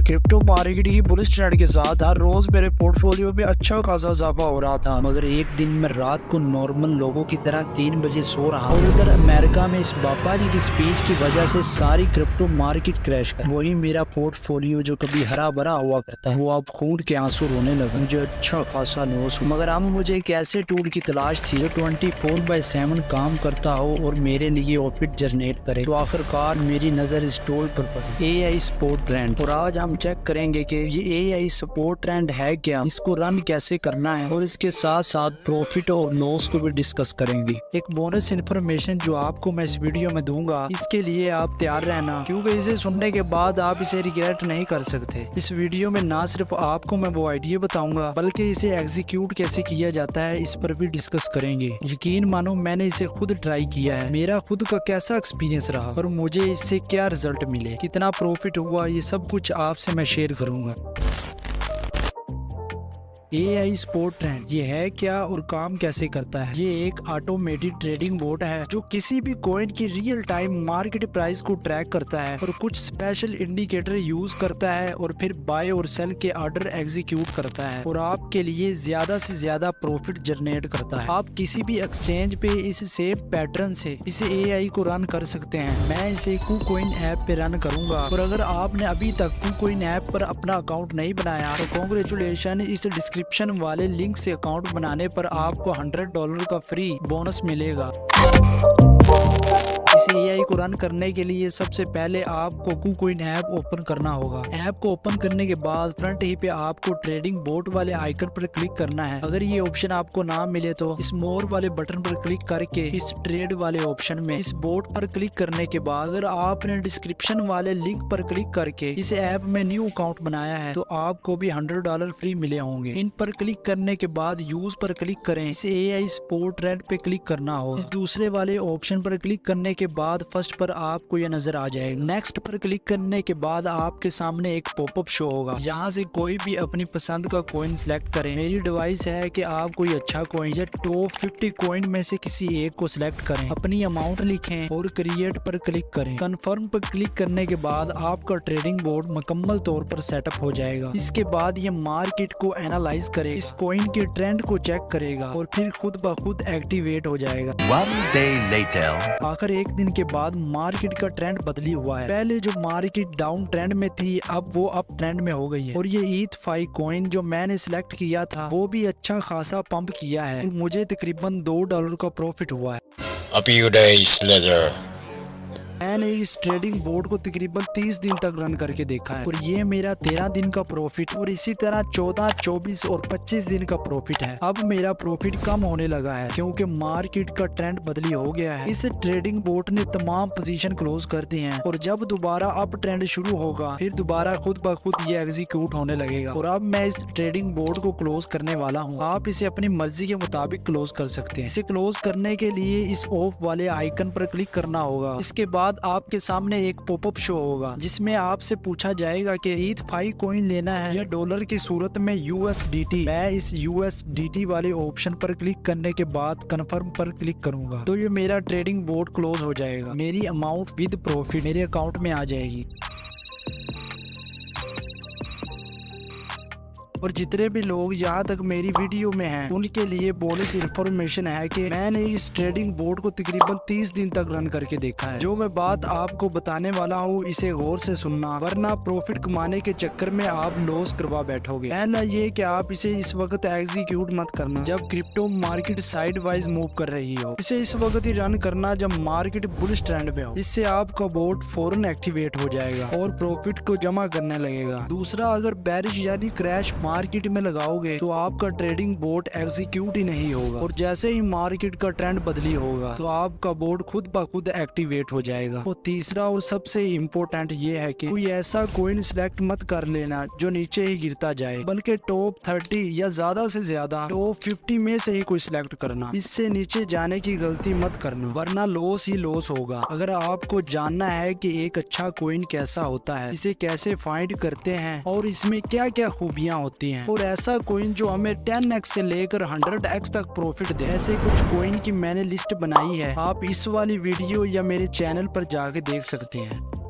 Crypto market की bullish trend के साथ हर रोज मेरे पोर्टफोलियो में अच्छा खासा इजाफा हो रहा था, मगर एक दिन मैं रात को नॉर्मल लोगों की तरह 3 बजे सो रहा और उधर अमेरिका में इस बाबा जी की स्पीच की वजह से सारी क्रिप्टो मार्केट क्रैश कर। वही मेरा पोर्टफोलियो जो कभी हरा भरा हुआ करता वो अब खून के आंसू रोने लगा। मुझे अच्छा खासा लॉस, मगर अब मुझे एक ऐसे टूल की तलाश थी जो 24/7 काम करता हो और मेरे लिए प्रॉफिट जनरेट करे। तो आखिरकार मेरी नजर इस टूल पर पड़ी, AI सपोर्ट ट्रेंड। और आज हम चेक करेंगे कि ये AI सपोर्ट ट्रेंड है क्या, इसको रन कैसे करना है और इसके साथ साथ प्रॉफिट और लॉस को भी डिस्कस करेंगे। एक बोनस इन्फॉर्मेशन जो आपको मैं इस वीडियो में दूंगा, इसके लिए आप तैयार रहना, क्योंकि इसे सुनने के बाद आप इसे रिग्रेट नहीं कर सकते। इस वीडियो में ना सिर्फ आपको मैं वो आइडिया बताऊंगा, बल्कि इसे एग्जीक्यूट कैसे किया जाता है इस पर भी डिस्कस करेंगे। यकीन मानो मैंने इसे खुद ट्राई किया है, मेरा खुद का कैसा एक्सपीरियंस रहा और मुझे इससे क्या रिजल्ट मिले, कितना प्रॉफिट हुआ, ये सब कुछ आपसे मैं शेयर करूंगा। AI सपोर्ट ट्रेंड ये है क्या और काम कैसे करता है? ये एक ऑटोमेटेड ट्रेडिंग बोट है जो किसी भी कॉइन की रियल टाइम मार्केट प्राइस को ट्रैक करता है और कुछ स्पेशल इंडिकेटर यूज करता है और फिर बाय और सेल के ऑर्डर एग्जीक्यूट करता है और आपके लिए ज्यादा से ज्यादा प्रॉफिट जनरेट करता है। आप किसी भी एक्सचेंज पे इस सेम पैटर्न से इसे AI को रन कर सकते हैं। मैं इसे KuCoin ऐप पे रन करूंगा और अगर आपने अभी तक KuCoin ऐप पर अपना अकाउंट नहीं बनाया तो कांग्रेचुलेशन, इस डिस्क्रिप्शन वाले लिंक से अकाउंट बनाने पर आपको $100 का फ्री बोनस मिलेगा। इस AI को रन करने के लिए सबसे पहले आपको KuCoin ऐप ओपन करना होगा। ऐप को ओपन करने के बाद फ्रंट ही पे आपको ट्रेडिंग बोट वाले आइकन पर क्लिक करना है। अगर ये ऑप्शन आपको ना मिले तो इस मोर वाले बटन पर क्लिक करके इस ट्रेड वाले ऑप्शन में इस बोट पर क्लिक करने के बाद अगर आपने डिस्क्रिप्शन वाले लिंक पर क्लिक करके इस ऐप में न्यू अकाउंट बनाया है तो आपको भी $100 फ्री मिले होंगे। इन पर क्लिक करने के बाद यूज पर क्लिक करें, इस AI सपोर्ट ट्रेंड पे क्लिक करना होगा। इस दूसरे वाले ऑप्शन पर क्लिक करने के बाद फर्स्ट पर आपको यह नजर आ जाएगा। नेक्स्ट पर क्लिक करने के बाद आपके सामने एक पॉपअप शो होगा, यहाँ से कोई भी अपनी पसंद का कॉइन सिलेक्ट करें। मेरी एडवाइस है कि आप कोई अच्छा कॉइन या टॉप 50 कॉइन में से किसी एक को सिलेक्ट करें, अपनी अमाउंट लिखें और क्रिएट पर क्लिक करें। कंफर्म पर क्लिक करने के बाद आपका ट्रेडिंग बोर्ड मुकम्मल तौर पर सेटअप हो जाएगा। इसके बाद ये मार्केट को एनालाइज करे, इस कॉइन के ट्रेंड को चेक करेगा और फिर खुद ब खुद एक्टिवेट हो जाएगा। One day later. आखिर एक दिन के बाद मार्केट का ट्रेंड बदली हुआ है। पहले जो मार्केट डाउन ट्रेंड में थी अब वो अप ट्रेंड में हो गई है और ये ETH5 कॉइन जो मैंने सिलेक्ट किया था वो भी अच्छा खासा पंप किया है और मुझे तकरीबन $2 का प्रॉफिट हुआ है। A few days later. मैंने इस ट्रेडिंग बोर्ड को तकरीबन 30 दिन तक रन करके देखा है और ये मेरा 13 दिन का प्रॉफिट और इसी तरह 14, 24 और 25 दिन का प्रॉफिट है। अब मेरा प्रॉफिट कम होने लगा है क्योंकि मार्केट का ट्रेंड बदली हो गया है। इस ट्रेडिंग बोर्ड ने तमाम पोजीशन क्लोज कर दी हैं और जब दोबारा अप ट्रेंड शुरू होगा फिर दोबारा खुद ब खुद ये एग्जीक्यूट होने लगेगा। और अब मैं इस ट्रेडिंग बोर्ड को क्लोज करने वाला हूँ। आप इसे अपनी मर्जी के मुताबिक क्लोज कर सकते हैं। इसे क्लोज करने के लिए इस ऑफ वाले आइकन पर क्लिक करना होगा। इसके बाद आपके सामने एक पॉपअप शो होगा जिसमें आपसे पूछा जाएगा कि ETH5 कॉइन लेना है या डॉलर की सूरत में USDT। मैं इस USDT वाले ऑप्शन पर क्लिक करने के बाद कंफर्म पर क्लिक करूंगा तो ये मेरा ट्रेडिंग बोर्ड क्लोज हो जाएगा। मेरी अमाउंट विद प्रॉफिट मेरे अकाउंट में आ जाएगी। और जितने भी लोग यहाँ तक मेरी वीडियो में हैं उनके लिए बोनस इन्फॉर्मेशन है कि मैंने इस ट्रेडिंग बोर्ड को तकरीबन 30 दिन तक रन करके देखा है। जो मैं बात आपको बताने वाला हूँ इसे गौर से सुनना, वरना प्रॉफिट कमाने के चक्कर में आप लॉस करवा बैठोगे। पहला ये कि आप इसे इस वक्त एग्जीक्यूट मत करना जब crypto market side wise move कर रही हो। इसे इस वक्त ही रन करना जब मार्केट बुलिश ट्रेंड में हो। इससे आपका बोर्ड फौरन एक्टिवेट हो जाएगा और प्रॉफिट को जमा करने लगेगा। दूसरा, अगर बेरिश यानी क्रैश मार्केट में लगाओगे तो आपका ट्रेडिंग बोर्ड एग्जीक्यूट ही नहीं होगा और जैसे ही मार्केट का ट्रेंड बदली होगा तो आपका बोर्ड खुद ब खुद एक्टिवेट हो जाएगा। और तीसरा और सबसे इम्पोर्टेंट ये है कि कोई ऐसा कॉइन सिलेक्ट मत कर लेना जो नीचे ही गिरता जाए, बल्कि टॉप 30 या ज्यादा से ज्यादा टॉप 50 में से ही कोई सिलेक्ट करना। इससे नीचे जाने की गलती मत करना वरना लॉस ही लॉस होगा। अगर आपको जानना है कि एक अच्छा कॉइन कैसा होता है, इसे कैसे फाइंड करते हैं और इसमें क्या क्या खूबियां होती हैं और ऐसा कॉइन जो हमें 10x से लेकर 100x तक प्रॉफिट दे, ऐसे कुछ कॉइन की मैंने लिस्ट बनाई है। आप इस वाली वीडियो या मेरे चैनल पर जाके देख सकते हैं।